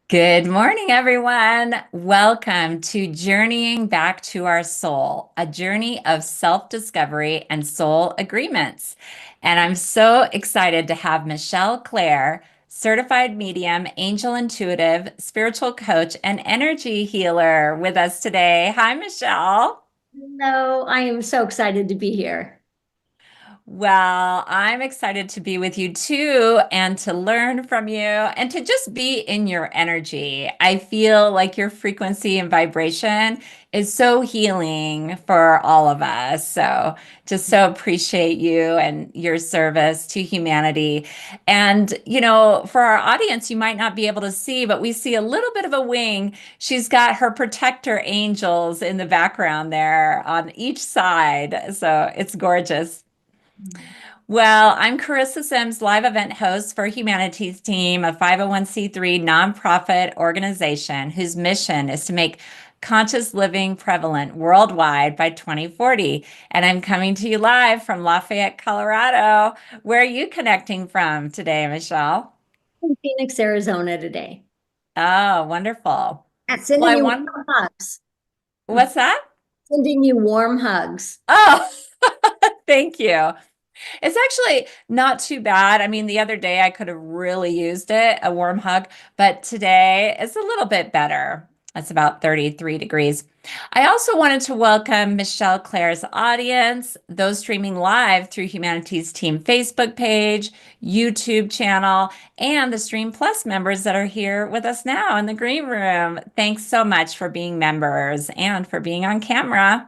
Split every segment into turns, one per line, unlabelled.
Good morning, everyone. Welcome to Journeying Back to Our Soul, a journey of self-discovery and soul agreements. And I'm so excited to have Michelle Clare, certified medium, angel intuitive, spiritual coach, and energy healer with us today. Hi, Michelle.
No, I am so excited to be here.
Well, I'm excited to be with you too and to learn from you and to just be in your energy. I feel like your frequency and vibration is so healing for all of us. So, just so appreciate you and your service to humanity. And, for our audience, you might not be able to see, but we see a little bit of a wing. She's got her protector angels in the background there on each side. So, it's gorgeous. Well, I'm Charissa Sims, live event host for Humanities Team, a 501c3 nonprofit organization whose mission is to make conscious living prevalent worldwide by 2040. And I'm coming to you live from Lafayette, Colorado. Where are you connecting from today, Michelle?
In Phoenix, Arizona today.
Oh, wonderful. Well,
Sending
I
you
want,
warm hugs.
what's that?
Sending you warm hugs.
Oh, thank you. It's actually not too bad. I mean, the other day I could have really used it, a warm hug, but today it's a little bit better. It's about 33 degrees. I also wanted to welcome Michelle Clare's audience, those streaming live through Humanities Team Facebook page, YouTube channel, and the Stream Plus members that are here with us now in the green room. Thanks so much for being members and for being on camera.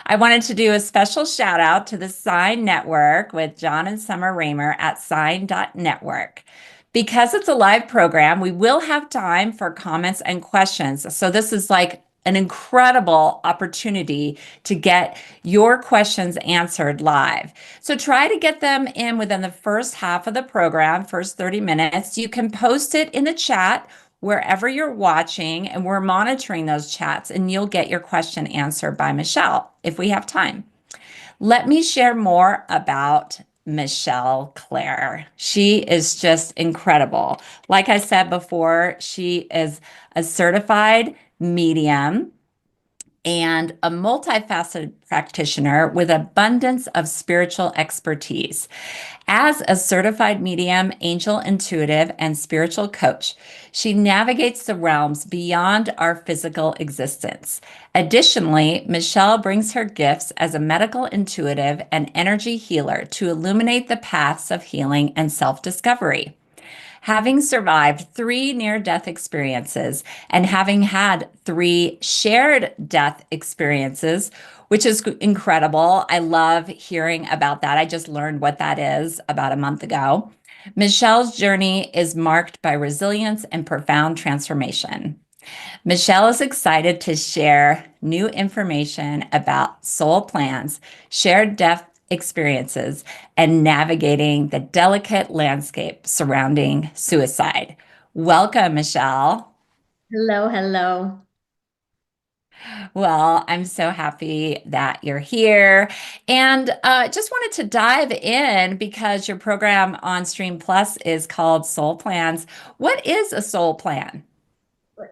I wanted to do a special shout out to the Sign Network with John and Summer Raymer at sign.network. Because it's a live program, we will have time for comments and questions. So this is like an incredible opportunity to get your questions answered live. So try to get them in within the first half of the program, first 30 minutes. You can post it in the chat wherever you're watching, and we're monitoring those chats, and you'll get your question answered by Michelle if we have time. Let me share more about Michelle Clare. She is just incredible. Like I said before, she is a certified medium and a multifaceted practitioner with abundance of spiritual expertise. As a certified medium, angel intuitive, and spiritual coach, she navigates the realms beyond our physical existence. Additionally, Michelle brings her gifts as a medical intuitive and energy healer to illuminate the paths of healing and self discovery. Having survived three near death experiences and having had three shared death experiences, which is incredible. I love hearing about that. I just learned what that is about a month ago. Michelle's journey is marked by resilience and profound transformation. Michelle is excited to share new information about soul plans, shared death experiences, and navigating the delicate landscape surrounding suicide. Welcome, Michelle.
Hello, hello.
Well, I'm so happy that you're here. And just wanted to dive in because your program on Stream Plus is called Soul Plans. What is a soul plan?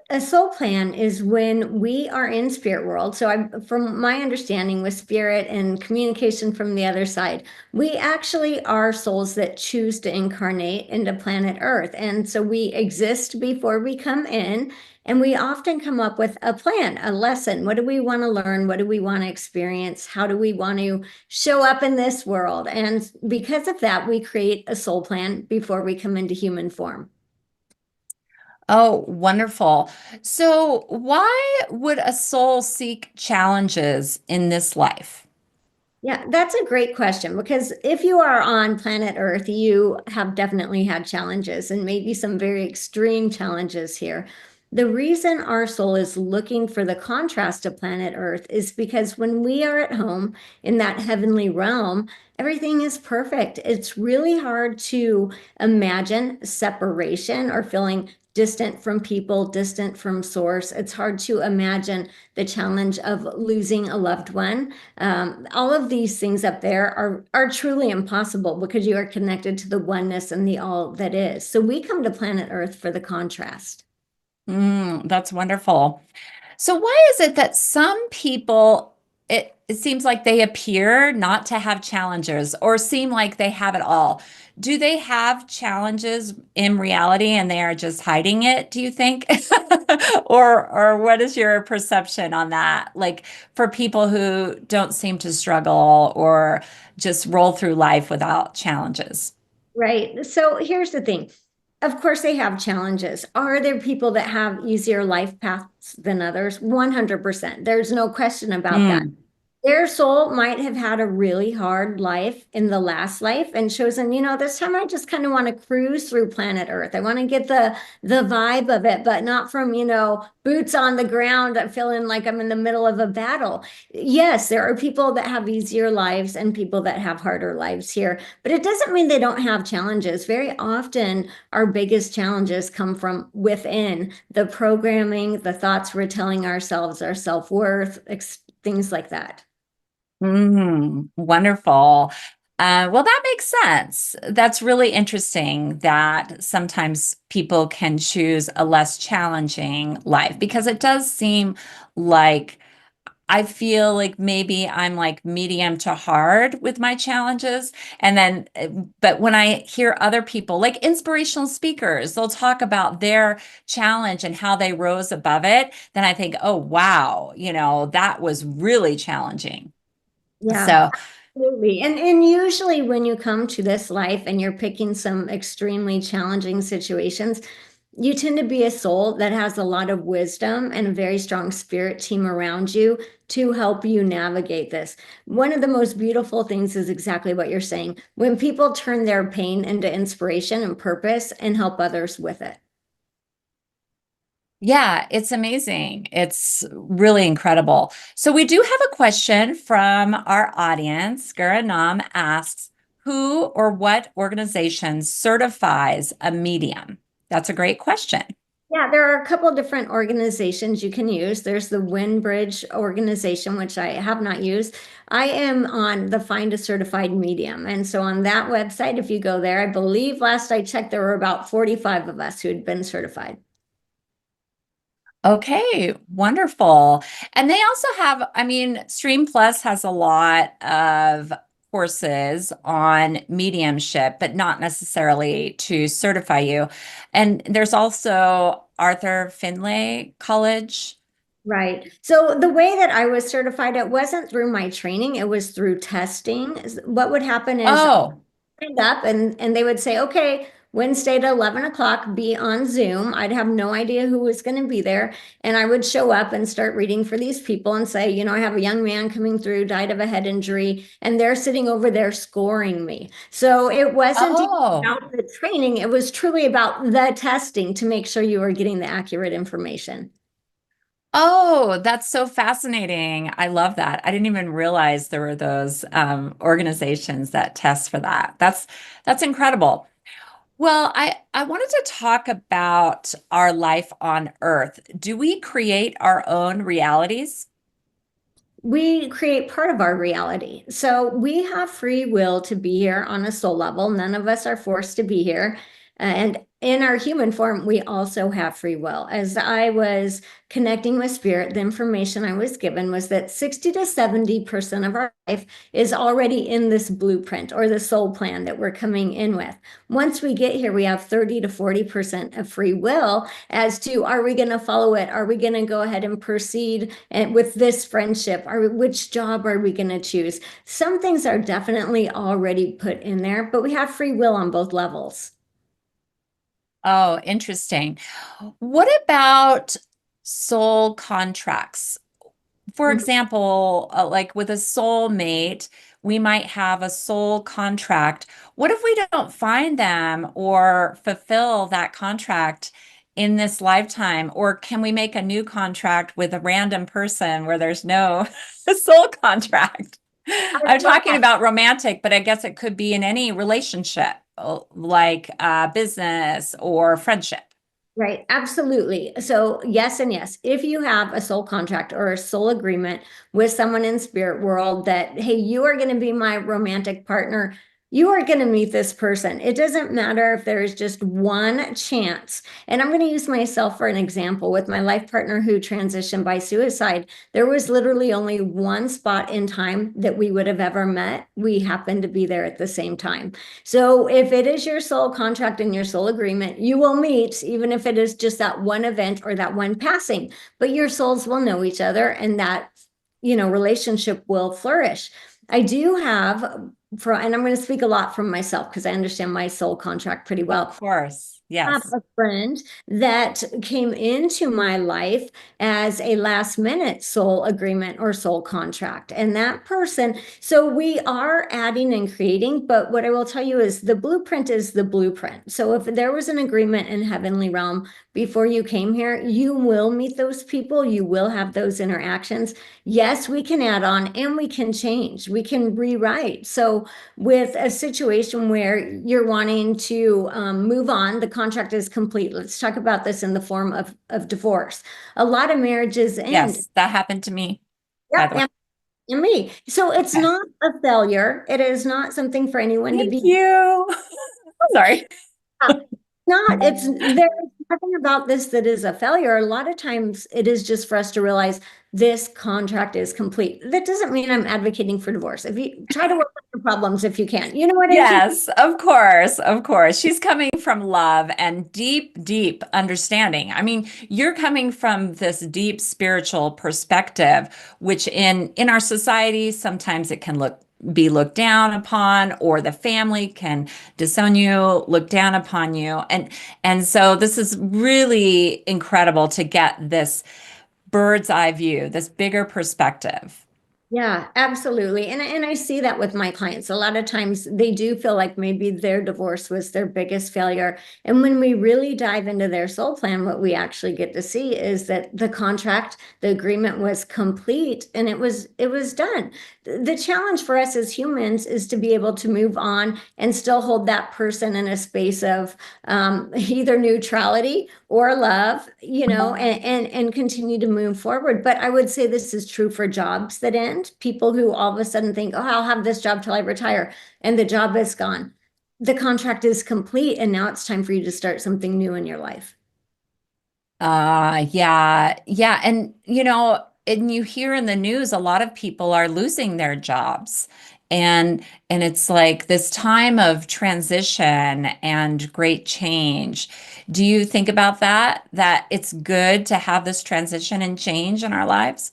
A soul plan is when we are in spirit world. So from my understanding with spirit and communication from the other side, we actually are souls that choose to incarnate into planet Earth. And so we exist before we come in, and we often come up with a plan, a lesson. What do we want to learn? What do we want to experience? How do we want to show up in this world? And because of that, we create a soul plan before we come into human form.
Oh, wonderful. So, why would a soul seek challenges in this life?
Yeah, that's a great question because if you are on planet Earth, you have definitely had challenges and maybe some very extreme challenges here. The reason our soul is looking for the contrast to planet Earth is because when we are at home in that heavenly realm, everything is perfect. It's really hard to imagine separation or feeling distant from people, distant from source. It's hard to imagine the challenge of losing a loved one. All of these things up there are truly impossible because you are connected to the oneness and the all that is. So we come to planet Earth for the contrast.
That's wonderful. So why is it that some people, it seems like they appear not to have challenges or seem like they have it all? Do they have challenges in reality and they are just hiding it, do you think? Or what is your perception on that? Like for people who don't seem to struggle or just roll through life without challenges.
Right. So here's the thing. Of course, they have challenges. Are there people that have easier life paths than others? 100%. There's no question about that.
Mm.
Their soul might have had a really hard life in the last life and chosen, this time I just kind of want to cruise through planet Earth. I want to get the vibe of it, but not from, boots on the ground, feeling like I'm in the middle of a battle. Yes, there are people that have easier lives and people that have harder lives here, but it doesn't mean they don't have challenges. Very often, our biggest challenges come from within the programming, the thoughts we're telling ourselves, our self-worth, things like that.
Wonderful. Well, that makes sense. That's really interesting that sometimes people can choose a less challenging life because it does seem like I feel like maybe I'm like medium to hard with my challenges. And then, but when I hear other people, like inspirational speakers, they'll talk about their challenge and how they rose above it. Then I think, oh, wow, that was really challenging.
Yeah,
So,
absolutely. And usually when you come to this life and you're picking some extremely challenging situations, you tend to be a soul that has a lot of wisdom and a very strong spirit team around you to help you navigate this. One of the most beautiful things is exactly what you're saying. When people turn their pain into inspiration and purpose and help others with it.
yeah, it's amazing. It's really incredible. So we do have a question from our audience. Guranam asks, who or what organization certifies a medium? That's a great question.
Yeah, there are a couple of different organizations you can use. There's the Winbridge organization, which I have not used. I am on the Find a Certified Medium. And so on that website, if you go there, I believe last I checked, there were about 45 of us who had been certified.
Okay, wonderful. And they also have, I mean, Stream Plus has a lot of courses on mediumship, but not necessarily to certify you. And there's also Arthur Finlay College.
Right. So the way that I was certified, it wasn't through my training, it was through testing. What would happen is
Oh,
signed up and they would say, okay, Wednesday at 11 o'clock, be on Zoom. I'd have no idea who was going to be there. And I would show up and start reading for these people and say, I have a young man coming through, died of a head injury, and they're sitting over there scoring me. So it wasn't even
oh,
about the training, it was truly about the testing to make sure you were getting the accurate information.
oh, that's so fascinating. I love that. I didn't even realize there were those organizations that test for that. That's incredible. Well, I wanted to talk about our life on Earth. Do we create our own realities?
We create part of our reality. So we have free will to be here on a soul level. None of us are forced to be here. And in our human form, we also have free will. As I was connecting with spirit, the information I was given was that 60 to 70% of our life is already in this blueprint or the soul plan that we're coming in with. Once we get here, we have 30 to 40% of free will as to are we going to follow it? Are we going to go ahead and proceed with this friendship? Which job are we going to choose? Some things are definitely already put in there, but we have free will on both levels.
Oh, interesting. What about soul contracts? For example, like with a soulmate, we might have a soul contract. What if we don't find them or fulfill that contract in this lifetime? Or can we make a new contract with a random person where there's no soul contract?
I
I'm
love
talking about romantic, but I guess it could be in any relationship, like business or friendship.
Right, absolutely. So, yes, and yes. If you have a soul contract or a soul agreement with someone in spirit world that, hey, you are going to be my romantic partner, You are going to meet this person. It doesn't matter if there is just one chance. And I'm going to use myself for an example with my life partner who transitioned by suicide. There was literally only one spot in time that we would have ever met. We happened to be there at the same time. So if it is your soul contract and your soul agreement, you will meet, even if it is just that one event or that one passing, but your souls will know each other and that, relationship will flourish. I do have and I'm going to speak a lot from myself because I understand my soul contract pretty
Of
well.
course.
Have
Yes.
a friend that came into my life as a last minute soul agreement or soul contract. And that person, so we are adding and creating, but what I will tell you is the blueprint is the blueprint. So if there was an agreement in heavenly realm before you came here, you will meet those people, you will have those interactions. Yes, we can add on and we can change, we can rewrite. So with a situation where you're wanting to move on, the contract is complete. Let's talk about this in the form of divorce. A lot of marriages end.
Yes, that happened to me, by
Yep,
the way.
and me. So it's
Okay.
not a failure. It is not something for anyone to
Thank
be.
you. Sorry.
Not, there's nothing about this that is a failure. A lot of times it is just for us to realize this contract is complete. That doesn't mean I'm advocating for divorce. If you try to work on your problems if you can, you know what I mean?
Yes, of course, of course. She's coming from love and deep, deep understanding. I mean, you're coming from this deep spiritual perspective, which in our society, sometimes it can be looked down upon, or the family can disown you, look down upon you. And so this is really incredible to get this bird's eye view, this bigger perspective.
Yeah, absolutely. And I see that with my clients. A lot of times they do feel like maybe their divorce was their biggest failure. And when we really dive into their soul plan, what we actually get to see is that the contract, the agreement was complete and it was done. The challenge for us as humans is to be able to move on and still hold that person in a space of either neutrality or love, and continue to move forward. But I would say this is true for jobs that end. People who all of a sudden think, oh, I'll have this job till I retire, and the job is gone. The contract is complete, and now it's time for you to start something new in your life.
Yeah, yeah. And you hear in the news a lot of people are losing their jobs. And it's like this time of transition and great change. Do you think about that it's good to have this transition and change in our lives?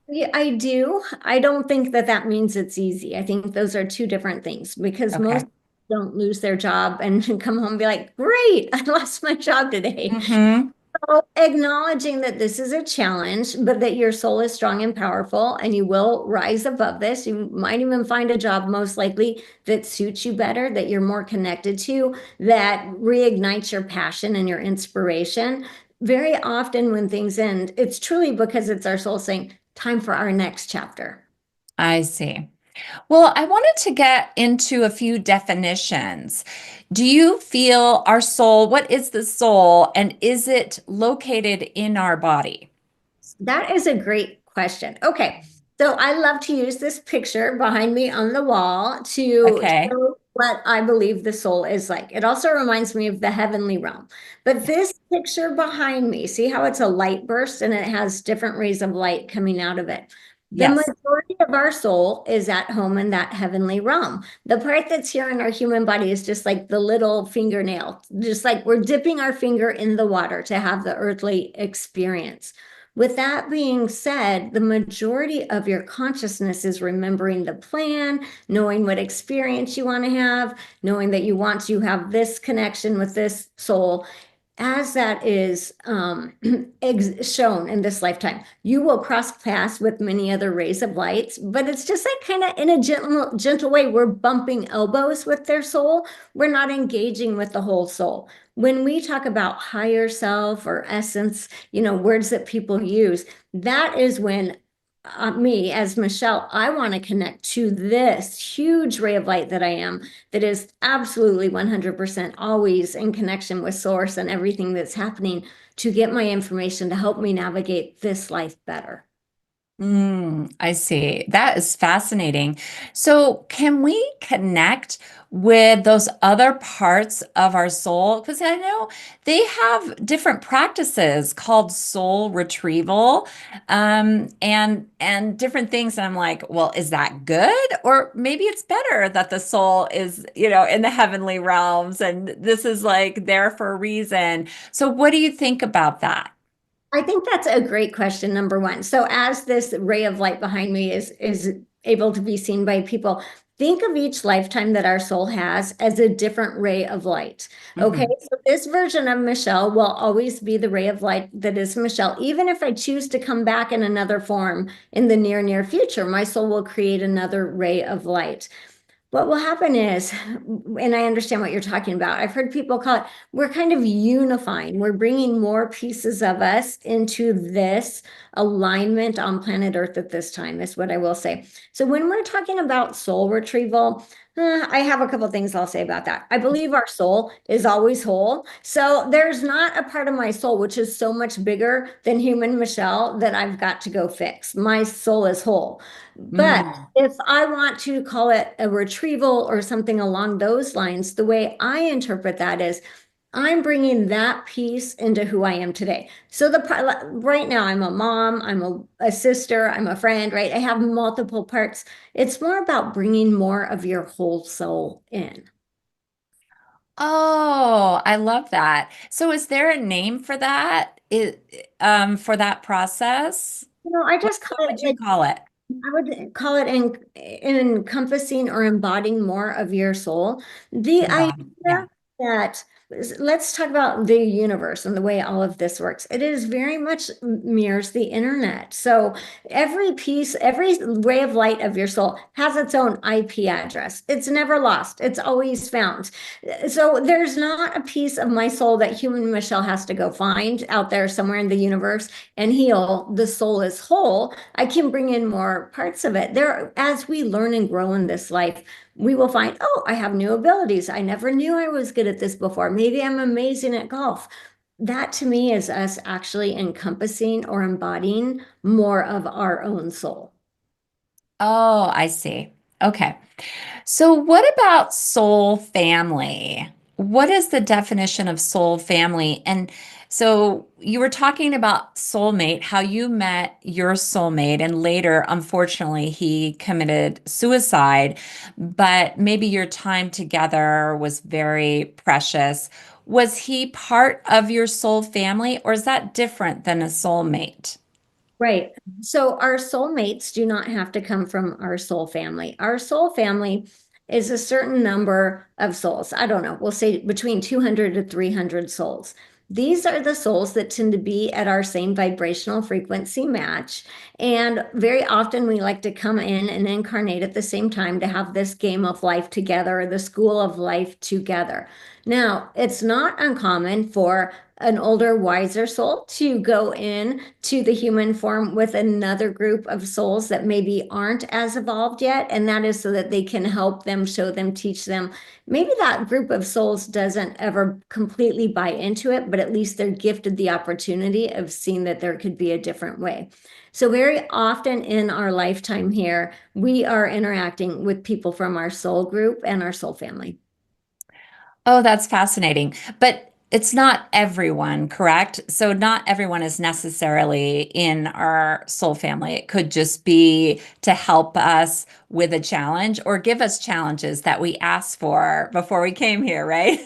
Yeah, I do. I don't think that that means it's easy. I think those are two different things because
Okay.
most don't lose their job and come home and be like, great, I lost my job today.
Mm-hmm.
So acknowledging that this is a challenge, but that your soul is strong and powerful and you will rise above this. You might even find a job most likely that suits you better, that you're more connected to, that reignites your passion and your inspiration. Very often when things end, it's truly because it's our soul saying, time for our next chapter.
I see. Well, I wanted to get into a few definitions. Do you feel our soul? What is the soul, and is it located in our body?
That is a great question. Okay. So I love to use this picture behind me on the wall to
Okay.
show what I believe the soul is like. It also reminds me of the heavenly realm. But this picture behind me, see how it's a light burst and it has different rays of light coming out of it. The
Yes.
majority of our soul is at home in that heavenly realm. The part that's here in our human body is just like the little fingernail, just like we're dipping our finger in the water to have the earthly experience. With that being said, the majority of your consciousness is remembering the plan, knowing what experience you want to have, knowing that you want to have this connection with this soul. As that is shown in this lifetime, you will cross paths with many other rays of lights, but it's just like kind of in a gentle way. We're bumping elbows with their soul. We're not engaging with the whole soul. When we talk about higher self or essence, words that people use, that is when me as Michelle, I want to connect to this huge ray of light that I am, that is absolutely 100% always in connection with source and everything that's happening to get my information to help me navigate this life better.
I see. That is fascinating. So, can we connect with those other parts of our soul? Because I know they have different practices called soul retrieval, and different things. And I'm like, well, is that good? Or maybe it's better that the soul is, in the heavenly realms, and this is like there for a reason. So, what do you think about that?
I think that's a great question, number one. So as this ray of light behind me is able to be seen by people, think of each lifetime that our soul has as a different ray of light. Okay,
Mhm.
so this version of Michelle will always be the ray of light that is Michelle. Even if I choose to come back in another form in the near future, my soul will create another ray of light. What will happen is, and I understand what you're talking about. I've heard people call it, we're kind of unifying. We're bringing more pieces of us into this alignment on planet Earth at this time, is what I will say. So when we're talking about soul retrieval, I have a couple things I'll say about that. I believe our soul is always whole. So there's not a part of my soul which is so much bigger than human Michelle that I've got to go fix. My soul is whole. But
Mm.
if I want to call it a retrieval or something along those lines, the way I interpret that is I'm bringing that piece into who I am today. So right now I'm a mom, I'm a sister, I'm a friend, right? I have multiple parts. It's more about bringing more of your whole soul in.
Oh, I love that. So is there a name for that? For that process?
I
What,
just call
what
it
would you
like
call it?
I would call it encompassing or embodying more of your soul. The
Embodied. Yeah.
idea that let's talk about the universe and the way all of this works. It is very much mirrors the internet. So every piece, every ray of light of your soul has its own IP address. It's never lost. It's always found. So there's not a piece of my soul that human Michelle has to go find out there somewhere in the universe and heal. The soul is whole. I can bring in more parts of it. As we learn and grow in this life, we will find, oh, I have new abilities. I never knew I was good at this before. Maybe I'm amazing at golf. That to me is us actually encompassing or embodying more of our own soul.
Oh, I see. Okay. So what about soul family? What is the definition of soul family? And so you were talking about soulmate, how you met your soulmate, and later, unfortunately, he committed suicide, but maybe your time together was very precious. Was he part of your soul family, or is that different than a soulmate?
Right. So our soulmates do not have to come from our soul family. Our soul family is a certain number of souls. I don't know, we'll say between 200 to 300 souls. These are the souls that tend to be at our same vibrational frequency match. And very often we like to come in and incarnate at the same time to have this game of life together, the school of life together. Now, it's not uncommon for an older, wiser soul to go in to the human form with another group of souls that maybe aren't as evolved yet. And that is so that they can help them, show them, teach them. Maybe that group of souls doesn't ever completely buy into it, but at least they're gifted the opportunity of seeing that there could be a different way. So, very often in our lifetime here, we are interacting with people from our soul group and our soul family.
Oh, that's fascinating. But it's not everyone, correct? So not everyone is necessarily in our soul family. It could just be to help us with a challenge or give us challenges that we asked for before we came here, right?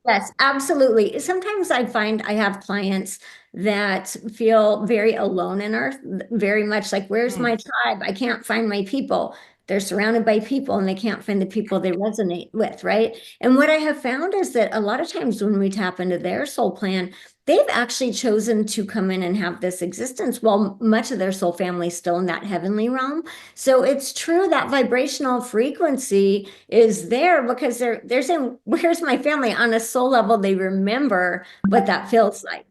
Yes, absolutely. Sometimes I find I have clients that feel very alone in Earth, very much like, where's
Mm.
my tribe? I can't find my people. They're surrounded by people and they can't find the people they resonate with, right? And what I have found is that a lot of times when we tap into their soul plan, they've actually chosen to come in and have this existence while much of their soul family is still in that heavenly realm. So it's true that vibrational frequency is there because they're saying, where's my family? On a soul level, they remember what that feels like.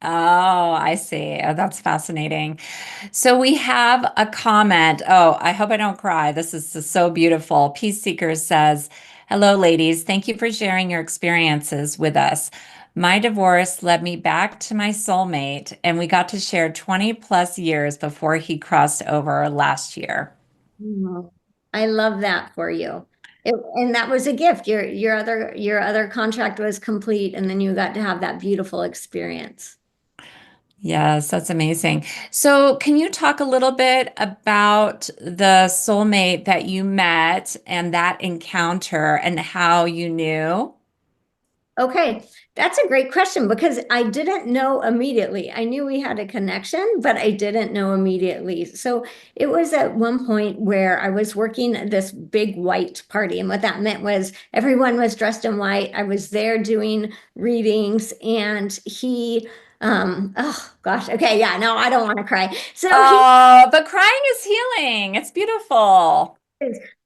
Oh, I see. Oh, that's fascinating. So we have a comment. Oh, I hope I don't cry. This is just so beautiful. Peace Seeker says, hello, ladies. Thank you for sharing your experiences with us. My divorce led me back to my soulmate, and we got to share 20 plus years before he crossed over last year.
Mhm. I love that for you. And that was a gift. Your other contract was complete, and then you got to have that beautiful experience.
Yes, that's amazing. So, can you talk a little bit about the soulmate that you met and that encounter and how you knew?
Okay, that's a great question because I didn't know immediately. I knew we had a connection, but I didn't know immediately. So it was at one point where I was working at this big white party, and what that meant was everyone was dressed in white. I was there doing readings, and oh gosh, okay, yeah, no, I don't want to cry. So he
Oh, but crying is healing. It's beautiful.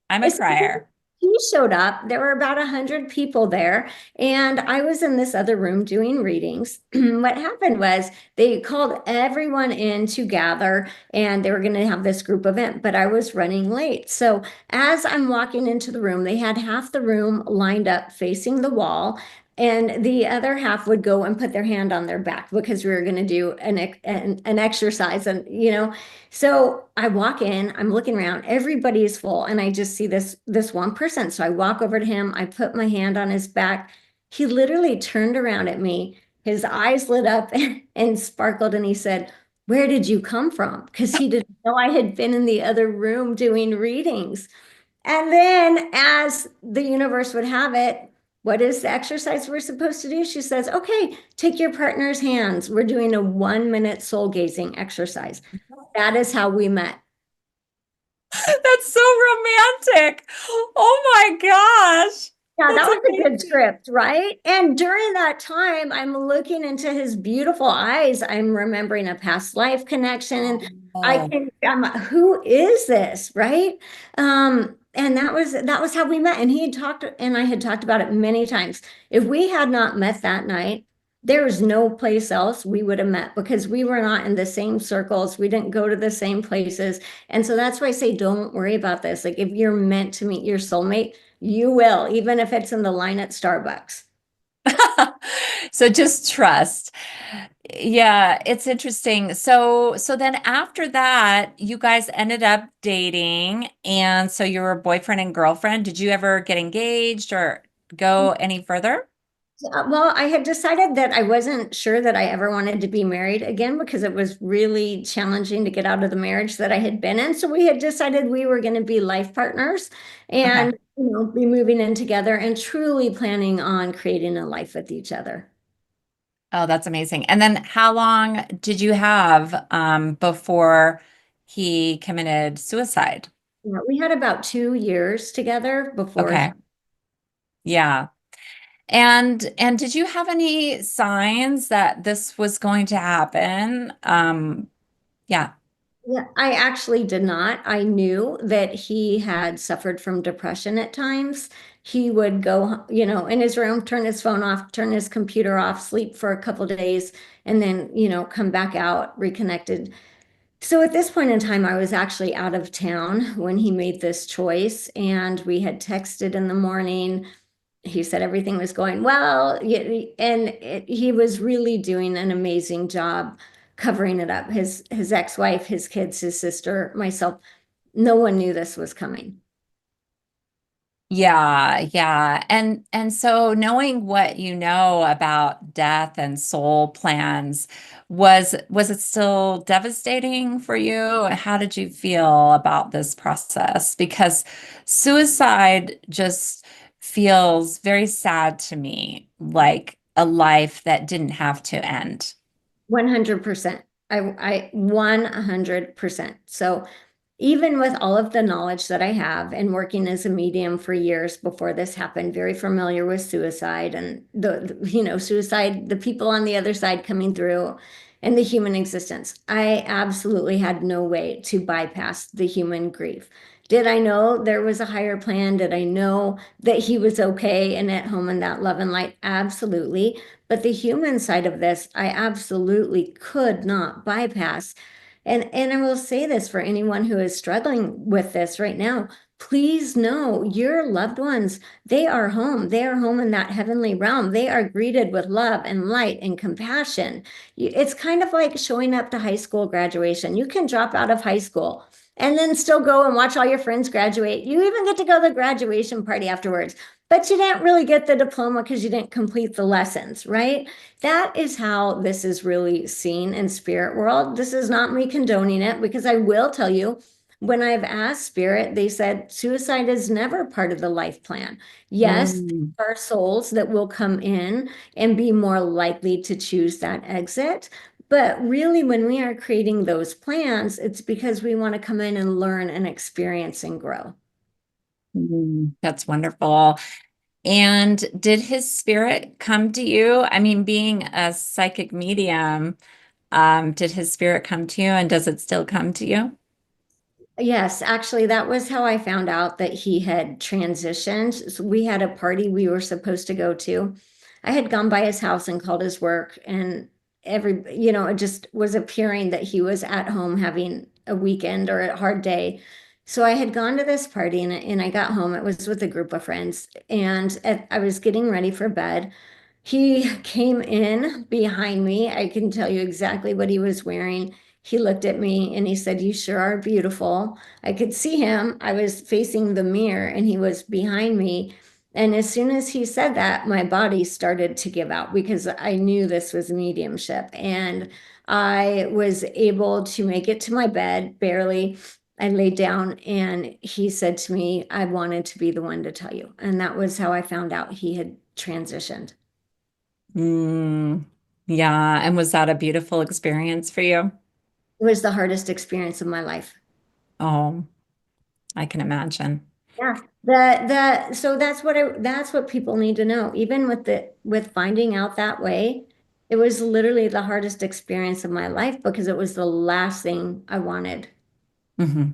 I'm a
is
crier.
he showed up. There were about 100 people there, and I was in this other room doing readings. What happened was they called everyone in to gather, and they were going to have this group event, but I was running late. So as I'm walking into the room, they had half the room lined up facing the wall. And the other half would go and put their hand on their back because we were going to do an exercise. And, so I walk in, I'm looking around, everybody's full, and I just see this one person. So I walk over to him, I put my hand on his back. He literally turned around at me, his eyes lit up and sparkled, and he said, "Where did you come from?" Because he didn't know I had been in the other room doing readings. And then, as the universe would have it, what is the exercise we're supposed to do? She says, "Okay, take your partner's hands. We're doing a 1 minute soul gazing exercise." That is how we met.
That's so romantic. Oh my gosh.
Yeah, that
That's
was a good
amazing.
script, right? And during that time, I'm looking into his beautiful eyes. I'm remembering a past life connection, and
Oh.
I'm like, who is this, right? And that was how we met. And he had talked, and I had talked about it many times. If we had not met that night, there was no place else we would have met because we were not in the same circles. We didn't go to the same places. And so that's why I say, don't worry about this. Like if you're meant to meet your soulmate, you will, even if it's in the line at Starbucks.
So just trust. Yeah, it's interesting. So then after that, you guys ended up dating, and so you were boyfriend and girlfriend. Did you ever get engaged or go any further?
Well, I had decided that I wasn't sure that I ever wanted to be married again because it was really challenging to get out of the marriage that I had been in. So we had decided we were going to be life partners
Okay.
and, be moving in together and truly planning on creating a life with each other.
Oh, that's amazing. And then how long did you have before he committed suicide?
We had about 2 years together before
Okay. Yeah. And did you have any signs that this was going to happen? Yeah.
Yeah, I actually did not. I knew that he had suffered from depression at times. He would go, in his room, turn his phone off, turn his computer off, sleep for a couple days, and then, come back out reconnected. So at this point in time, I was actually out of town when he made this choice, and we had texted in the morning. He said everything was going well, and he was really doing an amazing job covering it up. His ex-wife, his kids, his sister, myself, no one knew this was coming.
Yeah, yeah. And so knowing what you know about death and soul plans, was it still devastating for you? How did you feel about this process? Because suicide just feels very sad to me, like a life that didn't have to end.
100%. I 100%. So even with all of the knowledge that I have and working as a medium for years before this happened, very familiar with suicide and suicide, the people on the other side coming through and the human existence. I absolutely had no way to bypass the human grief. Did I know there was a higher plan? Did I know that he was okay and at home in that love and light? Absolutely. But the human side of this, I absolutely could not bypass. And I will say this for anyone who is struggling with this right now, please know your loved ones, they are home. They are home in that heavenly realm. They are greeted with love and light and compassion. It's kind of like showing up to high school graduation. You can drop out of high school and then still go and watch all your friends graduate. You even get to go to the graduation party afterwards, but you didn't really get the diploma because you didn't complete the lessons, right? That is how this is really seen in spirit world. This is not me condoning it, because I will tell you, when I've asked spirit, they said suicide is never part of the life plan. Yes,
Mm.
there are souls that will come in and be more likely to choose that exit. But really, when we are creating those plans, it's because we want to come in and learn and experience and grow.
That's wonderful. And did his spirit come to you? I mean, being a psychic medium, did his spirit come to you and does it still come to you?
Yes, actually, that was how I found out that he had transitioned. So we had a party we were supposed to go to. I had gone by his house and called his work, and it just was appearing that he was at home having a weekend or a hard day. So I had gone to this party, and I got home. It was with a group of friends, and I was getting ready for bed. He came in behind me. I can tell you exactly what he was wearing. He looked at me and he said, "You sure are beautiful." I could see him. I was facing the mirror and he was behind me. And as soon as he said that, my body started to give out because I knew this was mediumship. And I was able to make it to my bed, barely. I laid down and he said to me, "I wanted to be the one to tell you." And that was how I found out he had transitioned.
Mm, yeah. And was that a beautiful experience for you?
It was the hardest experience of my life.
Oh, I can imagine.
Yeah. So that's what people need to know. Even with finding out that way, it was literally the hardest experience of my life because it was the last thing I wanted.
Hmm.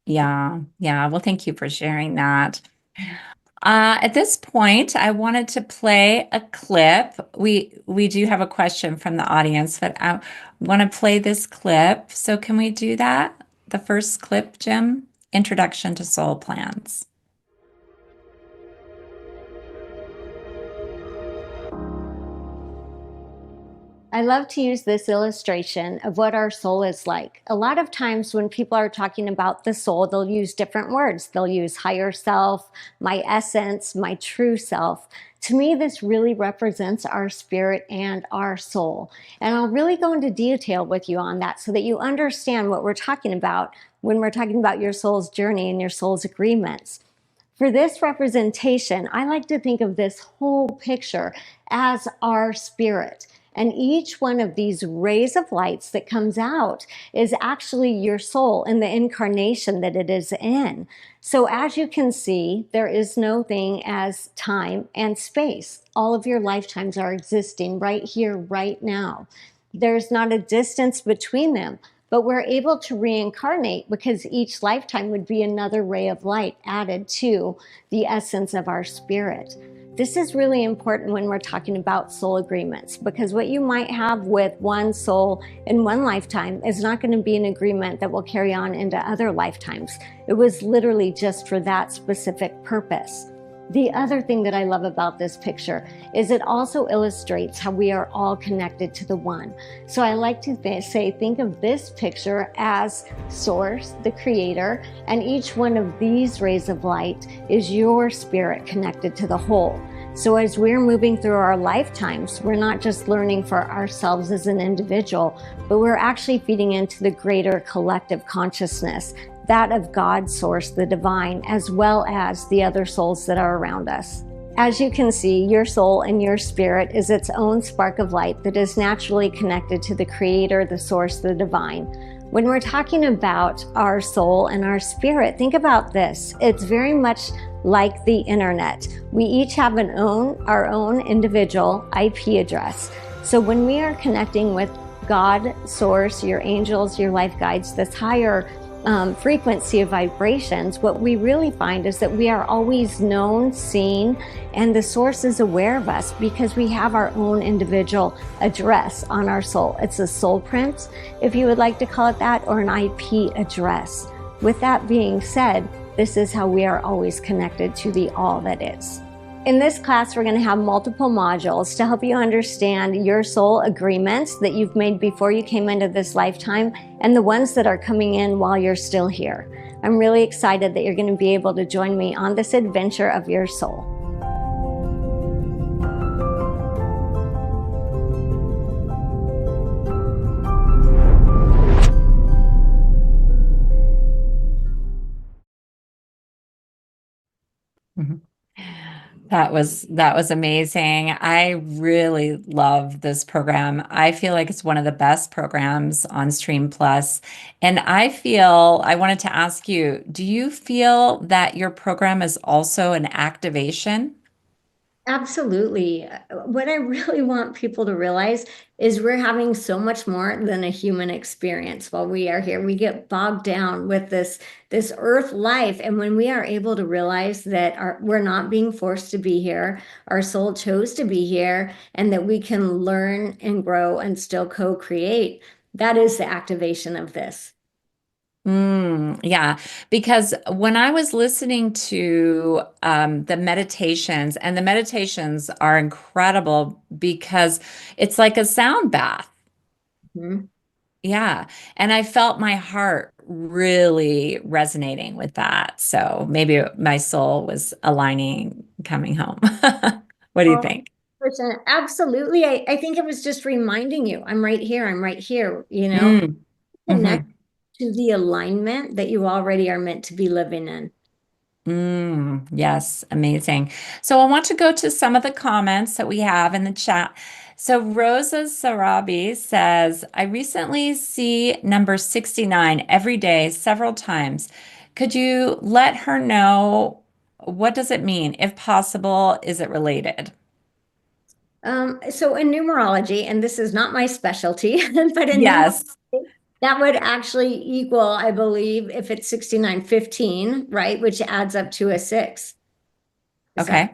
Yeah. Yeah. Well, thank you for sharing that. At this point, I wanted to play a clip. We do have a question from the audience, but I want to play this clip. So can we do that? The first clip, Jim? Introduction to Soul Plans.
I love to use this illustration of what our soul is like. A lot of times when people are talking about the soul, they'll use different words. They'll use higher self, my essence, my true self. To me, this really represents our spirit and our soul. And I'll really go into detail with you on that so that you understand what we're talking about when we're talking about your soul's journey and your soul's agreements. For this representation, I like to think of this whole picture as our spirit. And each one of these rays of lights that comes out is actually your soul in the incarnation that it is in. So as you can see, there is no thing as time and space. All of your lifetimes are existing right here, right now. There's not a distance between them, but we're able to reincarnate because each lifetime would be another ray of light added to the essence of our spirit. This is really important when we're talking about soul agreements, because what you might have with one soul in one lifetime is not going to be an agreement that will carry on into other lifetimes. It was literally just for that specific purpose. The other thing that I love about this picture is it also illustrates how we are all connected to the one. So I like to think of this picture as source, the creator, and each one of these rays of light is your spirit connected to the whole. So as we're moving through our lifetimes, we're not just learning for ourselves as an individual, but we're actually feeding into the greater collective consciousness, that of God, source, the divine, as well as the other souls that are around us. As you can see, your soul and your spirit is its own spark of light that is naturally connected to the creator, the source, the divine. When we're talking about our soul and our spirit, think about this. It's very much like the internet. We each have our own individual IP address. So when we are connecting with God, source, your angels, your life guides, this higher frequency of vibrations, what we really find is that we are always known, seen, and the source is aware of us because we have our own individual address on our soul. It's a soul print, if you would like to call it that, or an IP address. With that being said, This is how we are always connected to the all that is. In this class, we're going to have multiple modules to help you understand your soul agreements that you've made before you came into this lifetime and the ones that are coming in while you're still here. I'm really excited that you're going to be able to join me on this adventure of your soul.
Mhm. That was amazing. I really love this program. I feel like it's one of the best programs on Stream Plus. And I wanted to ask you, do you feel that your program is also an activation?
Absolutely. What I really want people to realize is we're having so much more than a human experience while we are here. We get bogged down with this earth life. And when we are able to realize that we're not being forced to be here, our soul chose to be here, and that we can learn and grow and still co-create, that is the activation of this.
Yeah, because when I was listening to the meditations, and the meditations are incredible because it's like a sound bath.
Mhm.
Yeah. And I felt my heart really resonating with that. So maybe my soul was aligning coming home. What do you
Oh,
think?
100%. Absolutely. I think it was just reminding you, I'm right here, I'm right here,
Mm,
connect
hmm
to the alignment that you already are meant to be living in.
Yes, amazing. So I want to go to some of the comments that we have in the chat. So Rosa Sarabi says, I recently see number 69 every day, several times. Could you let her know what does it mean? If possible, is it related?
So in numerology, and this is not my specialty, but in
Yes.
numerology, that would actually equal, I believe, if it's 6915, right, which adds up to a six. Is
Okay.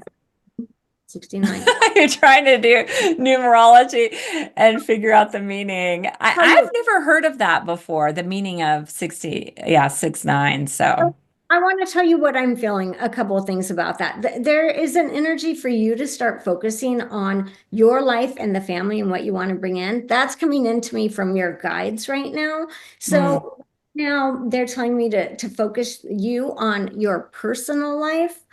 that 69?
You're trying to do numerology and figure out the meaning. I've never heard of that before, the meaning of 60, yeah, 69. So,
I want to tell you what I'm feeling, a couple of things about that. There is an energy for you to start focusing on your life and the family and what you want to bring in. That's coming into me from your guides right now.
mm,
So now they're telling me to focus you on your personal life,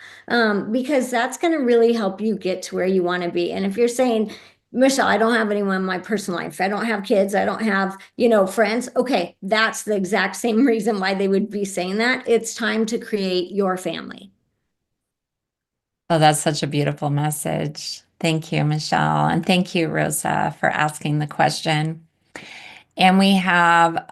because that's going to really help you get to where you want to be. And if you're saying, Michelle, I don't have anyone in my personal life. I don't have kids. I don't have, friends. Okay, that's the exact same reason why they would be saying that. It's time to create your family.
oh, that's such a beautiful message. Thank you, Michelle. And thank you, Rosa, for asking the question. And we have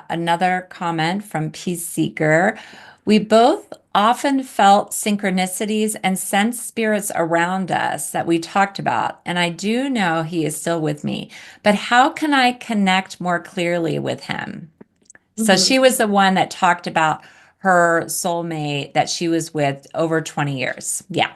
another comment from Peace Seeker. We both often felt synchronicities and sense spirits around us that we talked about. And I do know he is still with me, but how can I connect more clearly with him? So
Mhm.
she was the one that talked about her soulmate that she was with over 20 years. Yeah.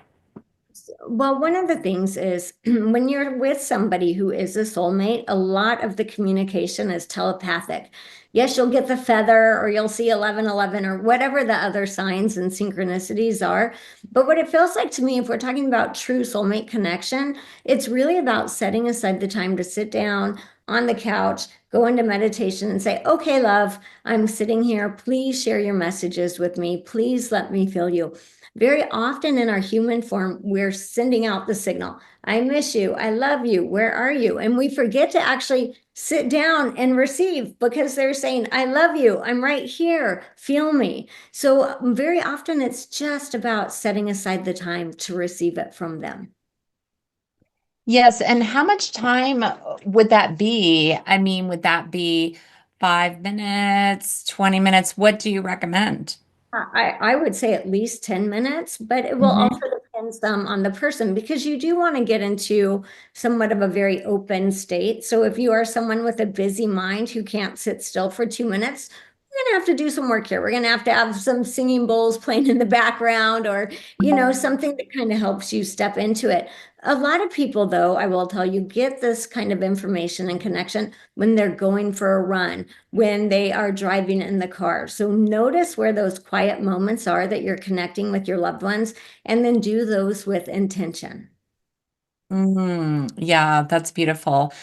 Well, one of the things is when you're with somebody who is a soulmate, a lot of the communication is telepathic. Yes, you'll get the feather or you'll see 1111 or whatever the other signs and synchronicities are. But what it feels like to me, if we're talking about true soulmate connection, it's really about setting aside the time to sit down on the couch, go into meditation and say, okay, love, I'm sitting here. Please share your messages with me. Please let me feel you. Very often in our human form, we're sending out the signal. I miss you. I love you. Where are you? And we forget to actually sit down and receive because they're saying, I love you. I'm right here. Feel me. So very often it's just about setting aside the time to receive it from them.
Yes, and how much time would that be? I mean, would that be 5 minutes, 20 minutes? What do you recommend?
I would say at least 10 minutes, but it will also
Hmm
depend some on the person because you do want to get into somewhat of a very open state. So if you are someone with a busy mind who can't sit still for 2 minutes, gonna have to do some work here. We're gonna have to have some singing bowls playing in the background, or something that kind of helps you step into it. A lot of people, though, I will tell you, get this kind of information and connection when they're going for a run, when they are driving in the car. So notice where those quiet moments are that you're connecting with your loved ones, and then do those with intention.
Yeah, that's beautiful.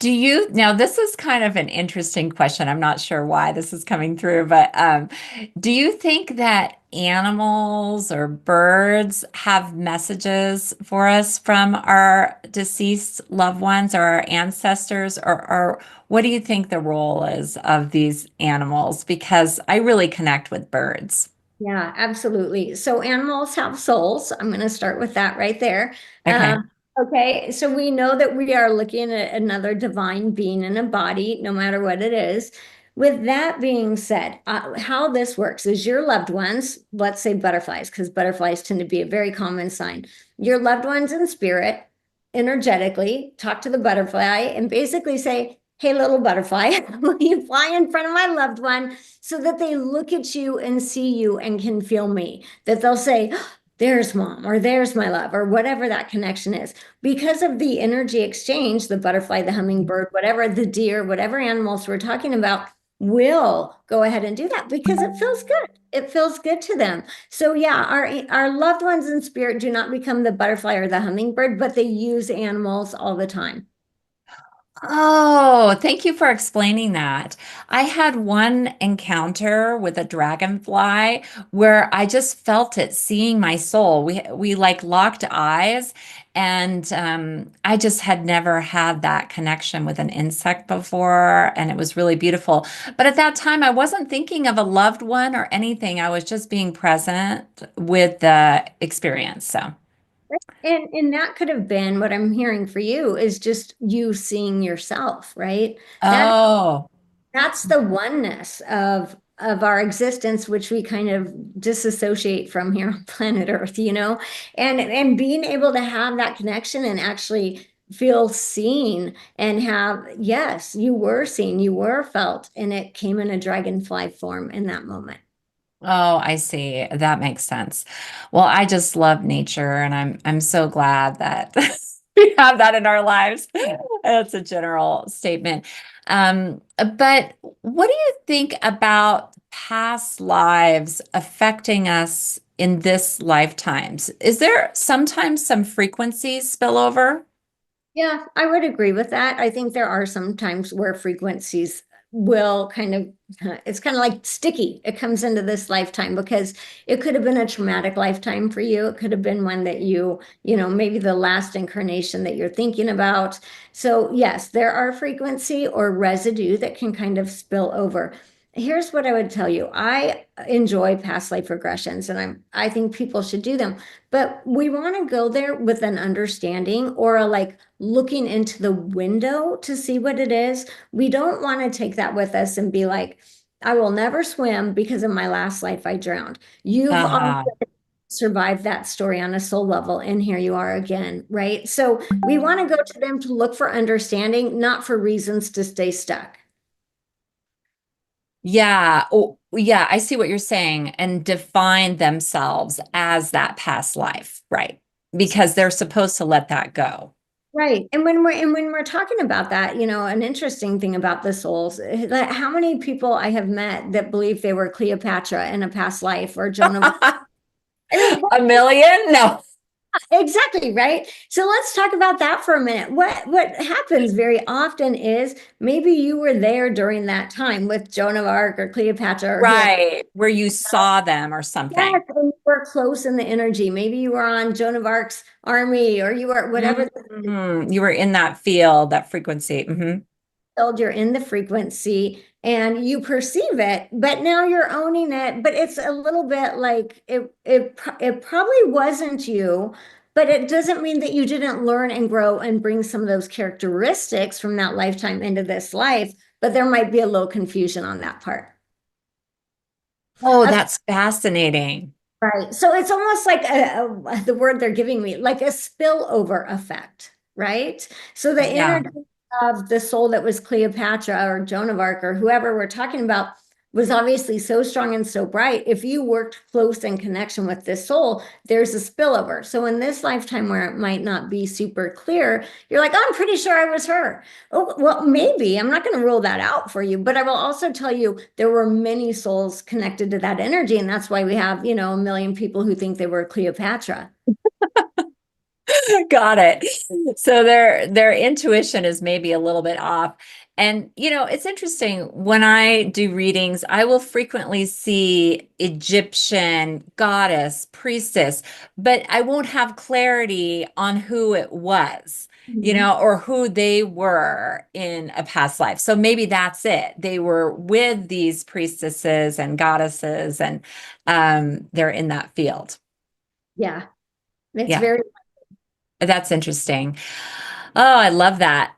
Now this is kind of an interesting question. I'm not sure why this is coming through, but do you think that animals or birds have messages for us from our deceased loved ones or our ancestors, or what do you think the role is of these animals? Because I really connect with birds.
Yeah, absolutely. So animals have souls. I'm going to start with that right there.
Okay.
Okay, so we know that we are looking at another divine being in a body, no matter what it is. With that being said, how this works is your loved ones, let's say butterflies, because butterflies tend to be a very common sign. Your loved ones in spirit, energetically, talk to the butterfly and basically say, "Hey, little butterfly, will you fly in front of my loved one?" So that they look at you and see you and can feel me, that they'll say, "There's mom," or "There's my love," or whatever that connection is. Because of the energy exchange, the butterfly, the hummingbird, whatever, the deer, whatever animals we're talking about will go ahead and do that because it feels good. It feels good to them. So yeah, our loved ones in spirit do not become the butterfly or the hummingbird, but they use animals all the time.
Oh, thank you for explaining that. I had one encounter with a dragonfly where I just felt it seeing my soul. We like locked eyes, and I just had never had that connection with an insect before, and it was really beautiful. But at that time, I wasn't thinking of a loved one or anything. I was just being present with the experience. So,
And that could have been what I'm hearing for you is just you seeing yourself, right? That
oh.
that's the oneness of our existence, which we kind of disassociate from here on planet Earth, and being able to have that connection and actually feel seen and have, yes, you were seen, you were felt, and it came in a dragonfly form in that moment.
Oh, I see. That makes sense. Well, I just love nature and I'm so glad that we have that in our lives. That's a general statement. But what do you think about past lives affecting us in this lifetimes? Is there sometimes some frequencies spill over?
Yeah, I would agree with that. I think there are some times where frequencies will kind of, it's kind of like sticky. It comes into this lifetime because it could have been a traumatic lifetime for you. It could have been one that maybe the last incarnation that you're thinking about. So, yes, there are frequency or residue that can kind of spill over. Here's what I would tell you. I enjoy past life regressions and I think people should do them. But we want to go there with an understanding or a like looking into the window to see what it is. We don't want to take that with us and be like, "I will never swim because in my last life I drowned." You've already
Uh-huh.
survived that story on a soul level, and here you are again, right? So we want to go to them to look for understanding, not for reasons to stay stuck.
Yeah. Oh, yeah, I see what you're saying and define themselves as that past life, right? Because they're supposed to let that go.
Right. And when we're talking about that, an interesting thing about the souls, like how many people I have met that believe they were Cleopatra in a past life or Joan of I mean,
A million? No.
exactly, right? So let's talk about that for a minute. What happens very often is maybe you were there during that time with Joan of Arc or Cleopatra or whoever.
Right. Where you saw them or something.
Yes, and you were close in the energy. Maybe you were on Joan of Arc's army or you were whatever
You were in that field, that frequency.
field you're in the frequency and you perceive it, but now you're owning it. But it's a little bit like it probably wasn't you, but it doesn't mean that you didn't learn and grow and bring some of those characteristics from that lifetime into this life. But there might be a little confusion on that part.
Oh, that's fascinating.
Right. So it's almost like the word they're giving me, like a spillover effect, right? So the
Yeah.
energy of the soul that was Cleopatra or Joan of Arc or whoever we're talking about was obviously so strong and so bright. If you worked close in connection with this soul, there's a spillover. So in this lifetime where it might not be super clear, you're like, oh, I'm pretty sure I was her. Oh, well, maybe. I'm not going to rule that out for you, but I will also tell you there were many souls connected to that energy. And that's why we have, a million people who think they were Cleopatra.
Got it. So their intuition is maybe a little bit off. And it's interesting when I do readings, I will frequently see Egyptian goddess, priestess, but I won't have clarity on who it was,
Mhm.
or who they were in a past life. So maybe that's it. They were with these priestesses and goddesses, and they're in that field.
Yeah, it's
Yeah.
very.
That's interesting. Oh, I love that.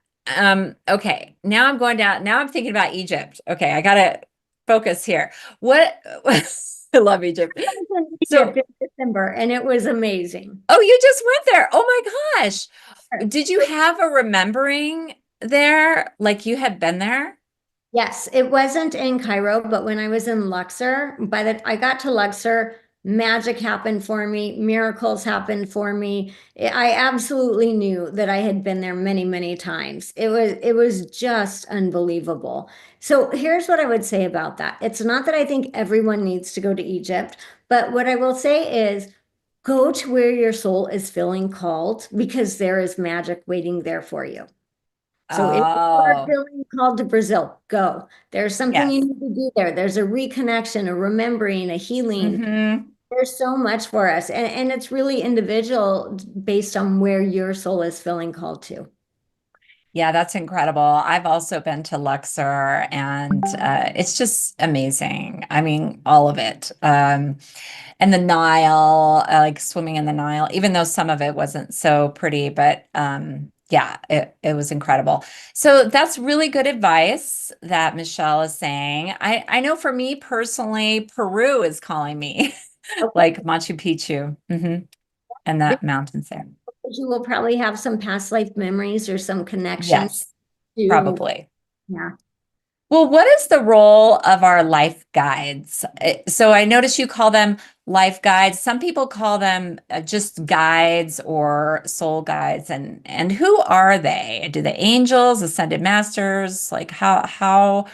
Okay. Now I'm going down. Now I'm thinking about Egypt. Okay, I gotta focus here. What I love Egypt.
I was in Egypt
So,
in December and it was amazing.
oh, you just went there. Oh my gosh.
Sure.
Did you have a remembering there? Like you had been there?
Yes, it wasn't in Cairo, but when I was in Luxor, by the I got to Luxor, magic happened for me, miracles happened for me. I absolutely knew that I had been there many, many times. It was just unbelievable. So here's what I would say about that. It's not that I think everyone needs to go to Egypt, but what I will say is go to where your soul is feeling called because there is magic waiting there for you. So if you are
Oh,
feeling called to Brazil, go. There's something you
yes.
need to do there. There's a reconnection, a remembering, a healing.
Hmm.
There's so much for us. And it's really individual based on where your soul is feeling called to.
Yeah, that's incredible. I've also been to Luxor, and it's just amazing. I mean, all of it. And the Nile, like swimming in the Nile, even though some of it wasn't so pretty, but yeah, it was incredible. So that's really good advice that Michelle is saying. I know for me personally, Peru is calling me,
Okay.
like Machu Picchu, and that mountains there.
Because you will probably have some past life memories or some connection
Yes,
to,
probably.
yeah.
Well, what is the role of our life guides? So I notice you call them life guides. Some people call them just guides or soul guides. And who are they? Do the angels, ascended masters, like how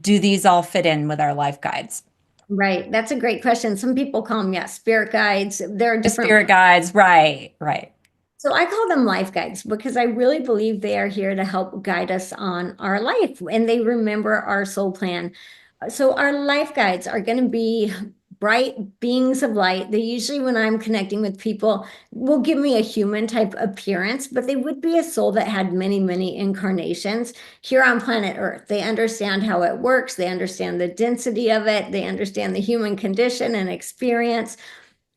do these all fit in with our life guides?
Right. That's a great question. Some people call them, yeah, spirit guides. There are
The
different.
spirit guides, right, right.
So I call them life guides because I really believe they are here to help guide us on our life and they remember our soul plan. So our life guides are going to be bright beings of light. They usually, when I'm connecting with people, will give me a human type appearance, but they would be a soul that had many, many incarnations here on planet Earth. They understand how it works. They understand the density of it. They understand the human condition and experience.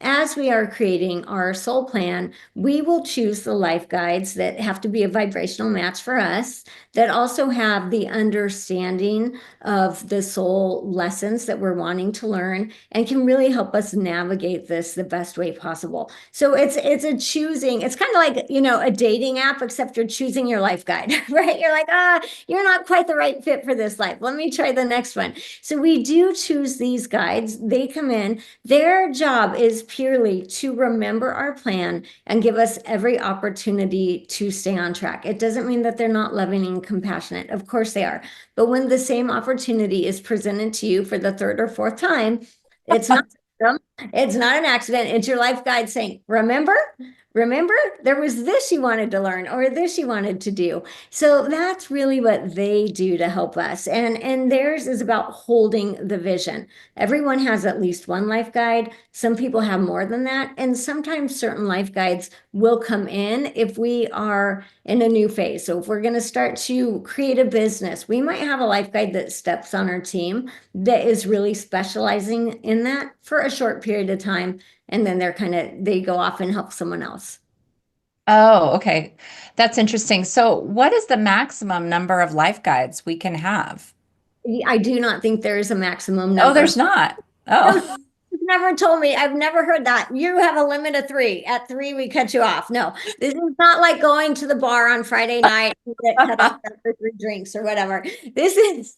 As we are creating our soul plan, we will choose the life guides that have to be a vibrational match for us, that also have the understanding of the soul lessons that we're wanting to learn and can really help us navigate this the best way possible. So it's a choosing, it's kind of like, a dating app, except you're choosing your life guide, right? You're like, you're not quite the right fit for this life. Let me try the next one. So we do choose these guides. They come in, their job is purely to remember our plan and give us every opportunity to stay on track. It doesn't mean that they're not loving and compassionate. Of course they are. But when the same opportunity is presented to you for the third or fourth time, it's not it's not an accident. It's your life guide saying, remember, there was this you wanted to learn or this you wanted to do. So that's really what they do to help us. And theirs is about holding the vision. Everyone has at least one life guide. Some people have more than that. And sometimes certain life guides will come in if we are in a new phase. So if we're going to start to create a business, we might have a life guide that steps on our team that is really specializing in that for a short period of time. And then they go off and help someone else.
Oh, okay. That's interesting. So what is the maximum number of life guides we can have?
I do not think there is a maximum
Oh,
number.
there's not.
No,
Oh.
you've never told me. I've never heard that. You have a limit of three. At three, we cut you off. No, this is not like going to the bar on Friday night and get cut off after three drinks or whatever. This is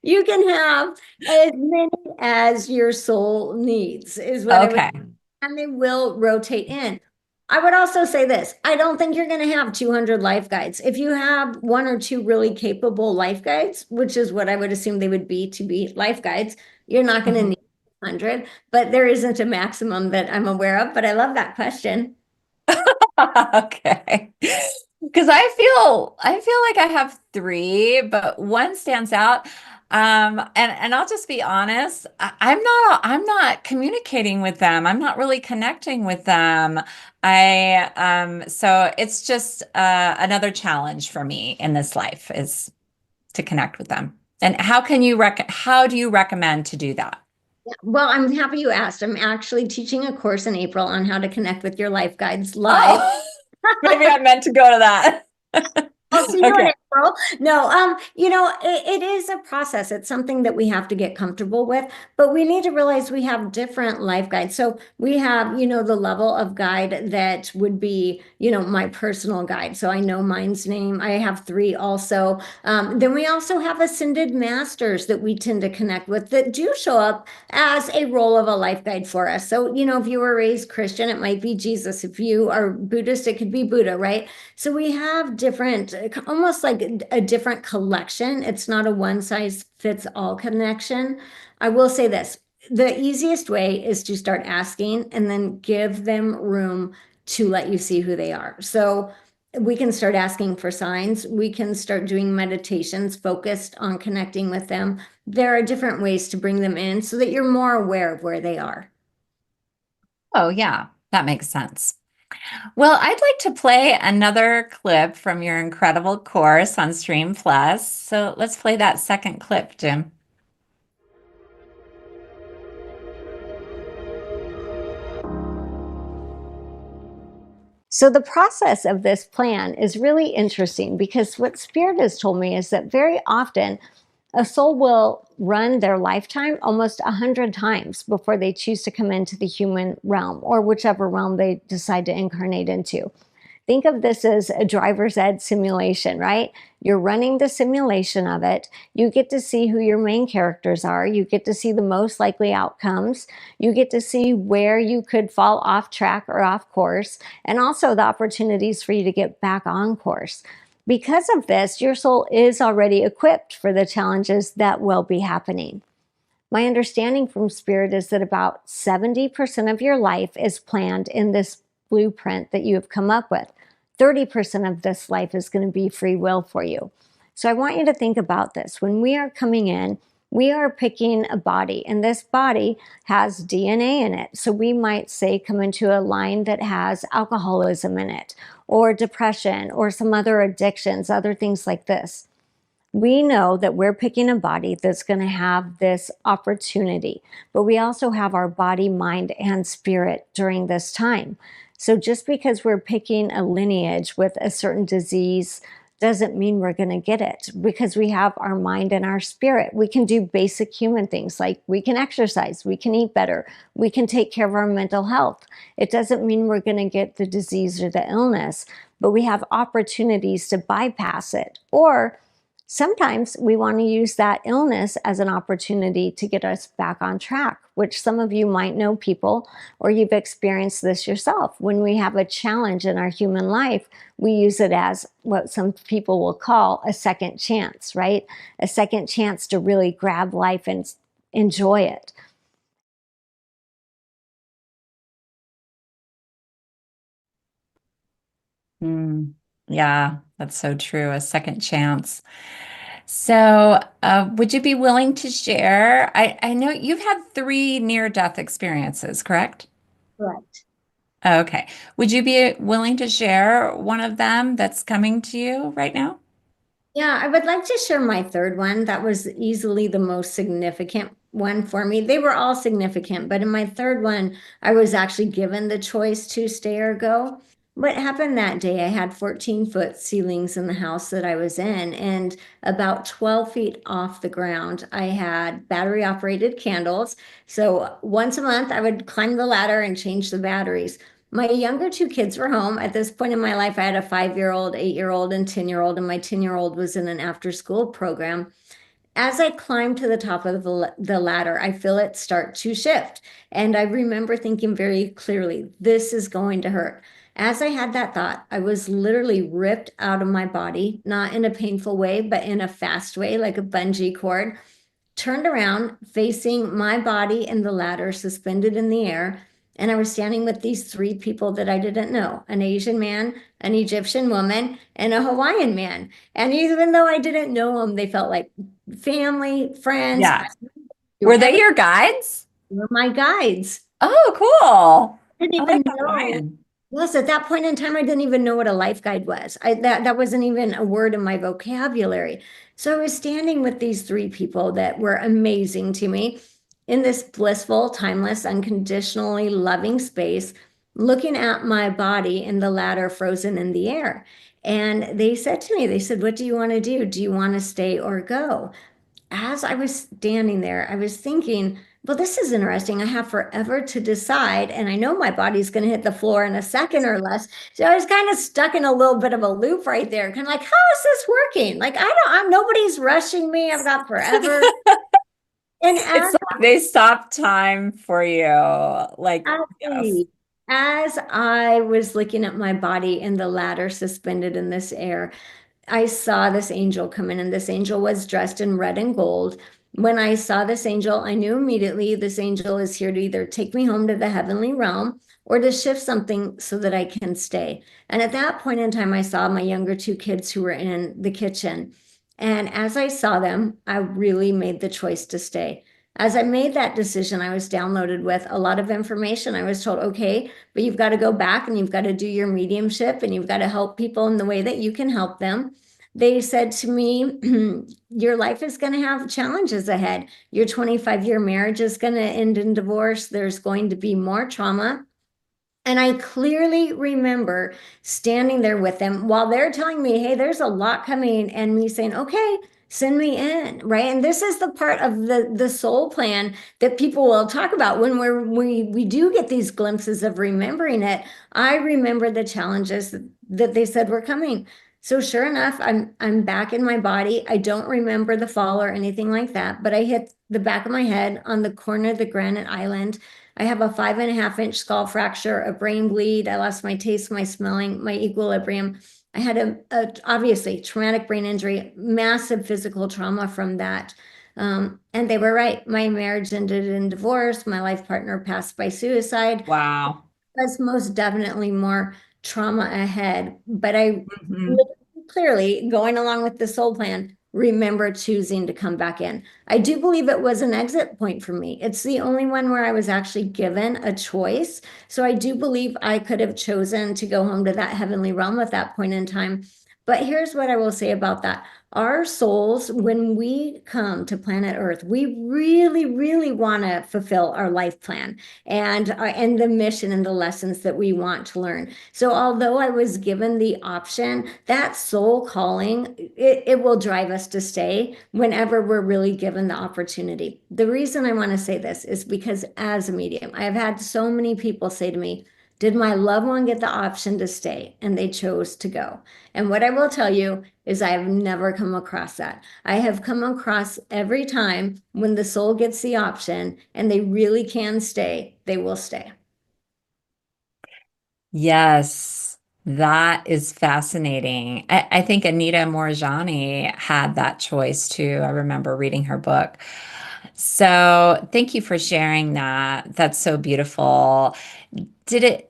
You can have as many as your soul needs, is what I would,
Okay.
and they will rotate in. I would also say this, I don't think you're going to have 200 life guides. If you have one or two really capable life guides, which is what I would assume they would be to be life guides, you're not going to
Mhm.
need 100, but there isn't a maximum that I'm aware of. But I love that question.
Okay. Because I feel like I have three, but one stands out. And I'll just be honest, I'm not communicating with them. I'm not really connecting with them. So it's just another challenge for me in this life is to connect with them. And how do you recommend to do that?
Well, I'm happy you asked. I'm actually teaching a course in April on how to connect with your life guides live.
Oh, maybe I meant to go to that.
I'll see you in
Okay.
April. No, it is a process. It's something that we have to get comfortable with, but we need to realize we have different life guides. So we have, the level of guide that would be, my personal guide. So I know mine's name. I have three also. Then we also have ascended masters that we tend to connect with that do show up as a role of a life guide for us. So, if you were raised Christian, it might be Jesus. If you are Buddhist, it could be Buddha, right? So we have different, almost like a different collection. It's not a one size fits all connection. I will say this, the easiest way is to start asking and then give them room to let you see who they are. So we can start asking for signs. We can start doing meditations focused on connecting with them. There are different ways to bring them in so that you're more aware of where they are.
Oh, yeah, that makes sense. Well, I'd like to play another clip from your incredible course on Stream Plus. So let's play that second clip, Jim.
So the process of this plan is really interesting because what Spirit has told me is that very often a soul will run their lifetime almost 100 times before they choose to come into the human realm or whichever realm they decide to incarnate into. Think of this as a driver's ed simulation, right? You're running the simulation of it. You get to see who your main characters are. You get to see the most likely outcomes. You get to see where you could fall off track or off course, and also the opportunities for you to get back on course. Because of this, your soul is already equipped for the challenges that will be happening. My understanding from Spirit is that about 70% of your life is planned in this blueprint that you have come up with. 30% of this life is going to be free will for you. So I want you to think about this. When we are coming in, we are picking a body, and this body has DNA in it. So we might say come into a line that has alcoholism in it, or depression, or some other addictions, other things like this. We know that we're picking a body that's going to have this opportunity, but we also have our body, mind, and spirit during this time. So just because we're picking a lineage with a certain disease doesn't mean we're going to get it because we have our mind and our spirit. We can do basic human things like we can exercise, we can eat better, we can take care of our mental health. It doesn't mean we're going to get the disease or the illness, but we have opportunities to bypass it. Or sometimes we want to use that illness as an opportunity to get us back on track, which some of you might know people or you've experienced this yourself. When we have a challenge in our human life, we use it as what some people will call a second chance, right? A second chance to really grab life and enjoy it.
Mm, yeah, that's so true. A second chance. So, would you be willing to share? I know you've had three near-death experiences, correct?
Correct.
Okay. Would you be willing to share one of them that's coming to you right now?
Yeah, I would like to share my third one. That was easily the most significant one for me. They were all significant, but in my third one, I was actually given the choice to stay or go. What happened that day, I had 14-foot ceilings in the house that I was in, and about 12 feet off the ground, I had battery operated candles. So once a month, I would climb the ladder and change the batteries. My younger two kids were home. At this point in my life, I had a 5-year-old, 8-year-old, and 10-year-old, and my 10-year-old was in an after school program. As I climb to the top of the ladder, I feel it start to shift. And I remember thinking very clearly, this is going to hurt. As I had that thought, I was literally ripped out of my body, not in a painful way, but in a fast way, like a bungee cord, turned around, facing my body and the ladder suspended in the air. And I was standing with these three people that I didn't know, an Asian man, an Egyptian woman, and a Hawaiian man. And even though I didn't know them, they felt like family, friends.
Yeah.
Through
Were they
everything
your guides?
were my guides.
Oh, cool.
I didn't
I like
even know.
Hawaiian.
Yes, at that point in time, I didn't even know what a life guide was. That wasn't even a word in my vocabulary. So I was standing with these three people that were amazing to me in this blissful, timeless, unconditionally loving space, looking at my body in the ladder frozen in the air. And they said to me, they said, "What do you want to do? Do you want to stay or go?" As I was standing there, I was thinking, well, this is interesting. I have forever to decide, and I know my body's going to hit the floor in a second or less. So I was kind of stuck in a little bit of a loop right there, kind of like, how is this working? Like, nobody's rushing me. I've got forever. And
It's like they stopped time for you. Like, yes.
as I was looking at my body in the ladder suspended in this air, I saw this angel come in, and this angel was dressed in red and gold. When I saw this angel, I knew immediately this angel is here to either take me home to the heavenly realm or to shift something so that I can stay. And at that point in time, I saw my younger two kids who were in the kitchen. And as I saw them, I really made the choice to stay. As I made that decision, I was downloaded with a lot of information. I was told, okay, but you've got to go back and you've got to do your mediumship and you've got to help people in the way that you can help them. They said to me, your life is going to have challenges ahead. Your 25-year marriage is going to end in divorce. There's going to be more trauma. And I clearly remember standing there with them while they're telling me, hey, there's a lot coming, and me saying, okay, send me in, right? And this is the part of the soul plan that people will talk about when we do get these glimpses of remembering it. I remember the challenges that they said were coming. So sure enough, I'm back in my body. I don't remember the fall or anything like that, but I hit the back of my head on the corner of the granite island. I have a 5.5 inch skull fracture, a brain bleed. I lost my taste, my smelling, my equilibrium. I had a obviously traumatic brain injury, massive physical trauma from that. And they were right. My marriage ended in divorce. My life partner passed by suicide.
Wow.
There's most definitely more trauma ahead. But I
Mhm.
clearly, going along with the soul plan, remember choosing to come back in. I do believe it was an exit point for me. It's the only one where I was actually given a choice. So I do believe I could have chosen to go home to that heavenly realm at that point in time. But here's what I will say about that. Our souls, when we come to planet Earth, we really, really want to fulfill our life plan and the mission and the lessons that we want to learn. So although I was given the option, that soul calling, it will drive us to stay whenever we're really given the opportunity. The reason I want to say this is because as a medium, I have had so many people say to me, did my loved one get the option to stay? And they chose to go. And what I will tell you is I have never come across that. I have come across every time when the soul gets the option and they really can stay, they will stay.
Yes, that is fascinating. I think Anita Moorjani had that choice too. I remember reading her book. So thank you for sharing that. That's so beautiful. Did it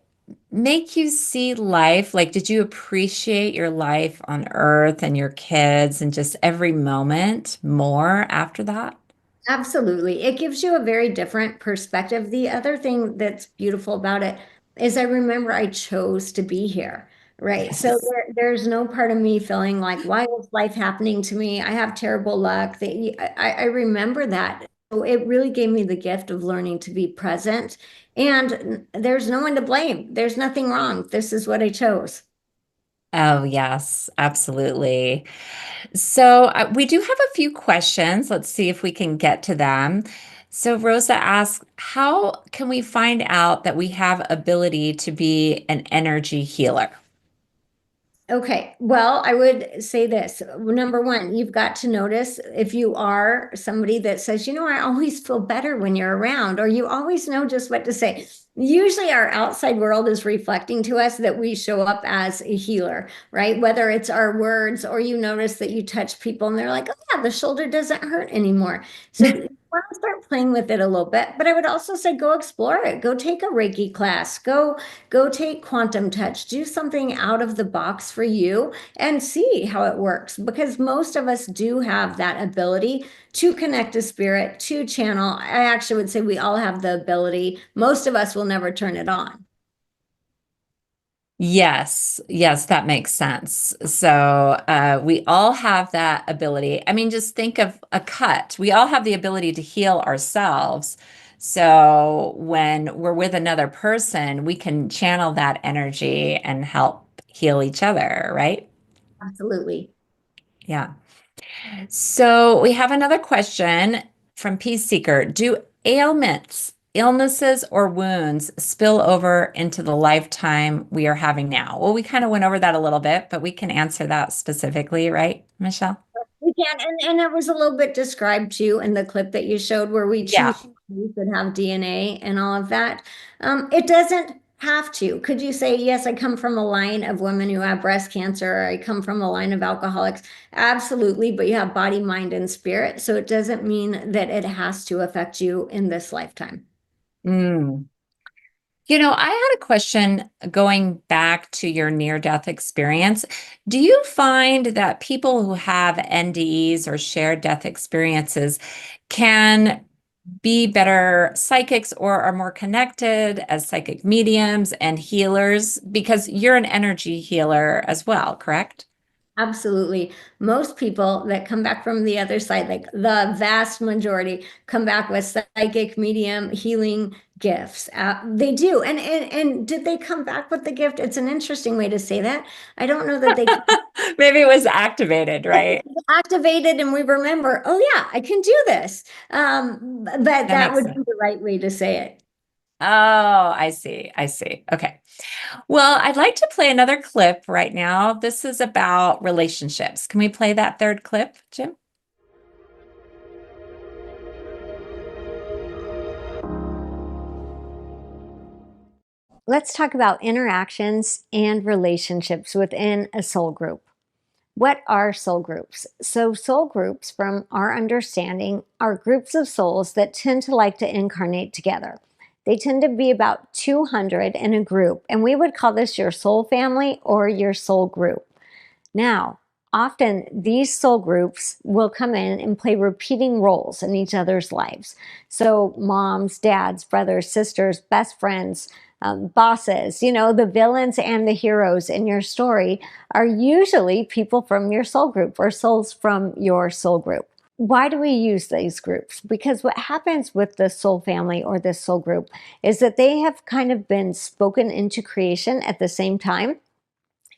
make you see life? Like, did you appreciate your life on Earth and your kids and just every moment more after that?
Absolutely. It gives you a very different perspective. The other thing that's beautiful about it is I remember I chose to be here, right? So
Yes.
there's no part of me feeling like, why is life happening to me? I have terrible luck. I remember that. So it really gave me the gift of learning to be present. And there's no one to blame. There's nothing wrong. This is what I chose.
Oh, yes, absolutely. So we do have a few questions. Let's see if we can get to them. So Rosa asks, how can we find out that we have ability to be an energy healer?
Okay, well, I would say this. Number one, you've got to notice if you are somebody that says, I always feel better when you're around, or you always know just what to say. Usually, our outside world is reflecting to us that we show up as a healer, right? Whether it's our words or you notice that you touch people and they're like, oh, yeah, the shoulder doesn't hurt anymore. So, you want to start playing with it a little bit. But I would also say go explore it. Go take a Reiki class. Go take quantum touch, do something out of the box for you and see how it works because most of us do have that ability to connect to spirit, to channel. I actually would say we all have the ability. Most of us will never turn it on.
Yes, yes, that makes sense. So we all have that ability. I mean, just think of a cut. We all have the ability to heal ourselves. So when we're with another person, we can channel that energy and help heal each other, right?
Absolutely.
Yeah. So we have another question from Peace Seeker. Do ailments, illnesses, or wounds spill over into the lifetime we are having now? Well, we kind of went over that a little bit, but we can answer that specifically, right, Michelle?
We can, and it was a little bit described too in the clip that you showed where we
Yeah.
choose foods that have DNA and all of that. It doesn't have to. Could you say, yes, I come from a line of women who have breast cancer, or I come from a line of alcoholics? Absolutely, but you have body, mind, and spirit. So it doesn't mean that it has to affect you in this lifetime.
Mm. I had a question going back to your near-death experience. Do you find that people who have NDEs or shared death experiences can be better psychics or are more connected as psychic mediums and healers? Because you're an energy healer as well, correct?
Absolutely. Most people that come back from the other side, like the vast majority, come back with psychic medium healing gifts. They do. And did they come back with the gift? It's an interesting way to say that. I don't know that they
Maybe it was activated, right?
activated and we remember, oh yeah, I can do this. But
That
that
makes
would
sense.
be the right way to say it.
Oh, I see. I see. Okay. Well, I'd like to play another clip right now. This is about relationships. Can we play that third clip, Jim?
Let's talk about interactions and relationships within a soul group. What are soul groups? So, soul groups, from our understanding, are groups of souls that tend to like to incarnate together. They tend to be about 200 in a group, and we would call this your soul family or your soul group. Now, often these soul groups will come in and play repeating roles in each other's lives. So, moms, dads, brothers, sisters, best friends, bosses, the villains and the heroes in your story are usually people from your soul group or souls from your soul group. Why do we use these groups? Because what happens with the soul family or this soul group is that they have kind of been spoken into creation at the same time.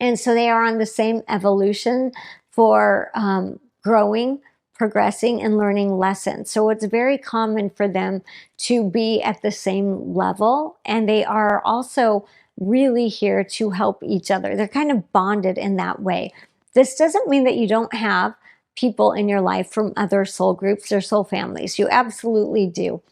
And so they are on the same evolution for growing, progressing, and learning lessons. So it's very common for them to be at the same level. And they are also really here to help each other. They're kind of bonded in that way. This doesn't mean that you don't have people in your life from other soul groups or soul families. You absolutely do.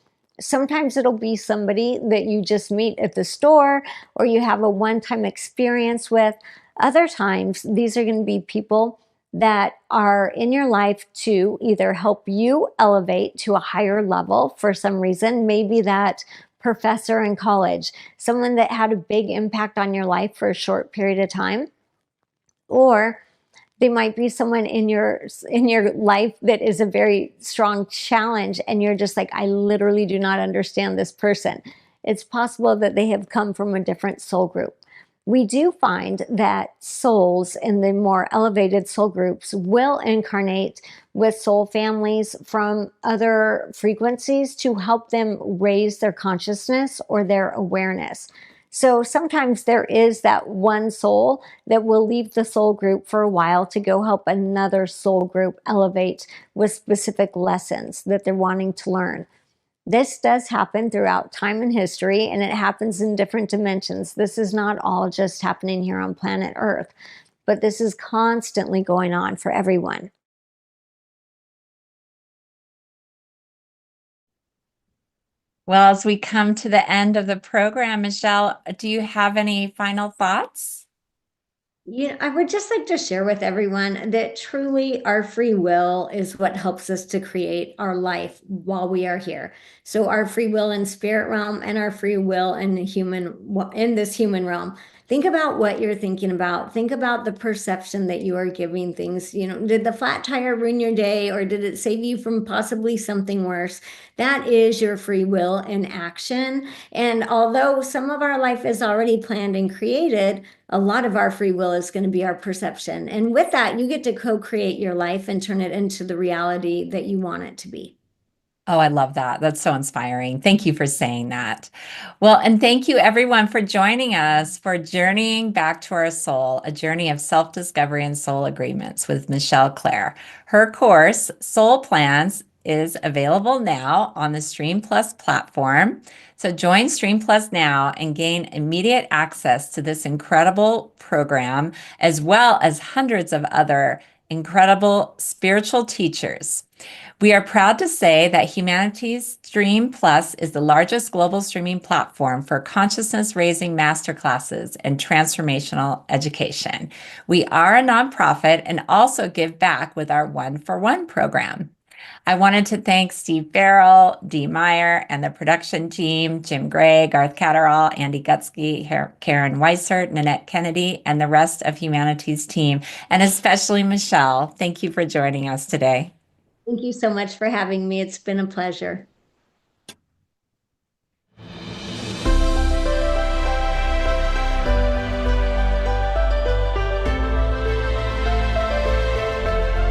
Sometimes it'll be somebody that you just meet at the store or you have a one-time experience with. Other times, these are going to be people that are in your life to either help you elevate to a higher level for some reason, maybe that professor in college, someone that had a big impact on your life for a short period of time, or they might be someone in your life that is a very strong challenge and you're just like, I literally do not understand this person. It's possible that they have come from a different soul group. We do find that souls in the more elevated soul groups will incarnate with soul families from other frequencies to help them raise their consciousness or their awareness. So sometimes there is that one soul that will leave the soul group for a while to go help another soul group elevate with specific lessons that they're wanting to learn. This does happen throughout time and history, and it happens in different dimensions. This is not all just happening here on planet Earth. but this is constantly going on for everyone.
Well, as we come to the end of the program, Michelle, do you have any final thoughts?
I would just like to share with everyone that truly our free will is what helps us to create our life while we are here. So our free will in spirit realm and our free will in this human realm. Think about what you're thinking about. Think about the perception that you are giving things. Did the flat tire ruin your day or did it save you from possibly something worse? That is your free will in action. And although some of our life is already planned and created, a lot of our free will is going to be our perception. And with that, you get to co-create your life and turn it into the reality that you want it to be.
Oh, I love that. That's so inspiring. Thank you for saying that. Well, and thank you everyone for joining us for Journeying Back to Our Soul, a journey of self-discovery and soul agreements with Michelle Clare. Her course, Soul Plans, is available now on the Stream Plus platform. So join Stream Plus now and gain immediate access to this incredible program, as well as hundreds of other incredible spiritual teachers. We are proud to say that Humanity's Stream Plus is the largest global streaming platform for consciousness raising masterclasses and transformational education. We are a nonprofit and also give back with our One for One program. I wanted to thank Steve Farrell, Dee Meyer, and the production team, Jim Gray, Garth Catterall, Andy Gutsky, Karen Weissert, Nanette Kennedy, and the rest of Humanity's team, and especially Michelle. Thank you for joining us today.
Thank you so much for having me. It's been a pleasure.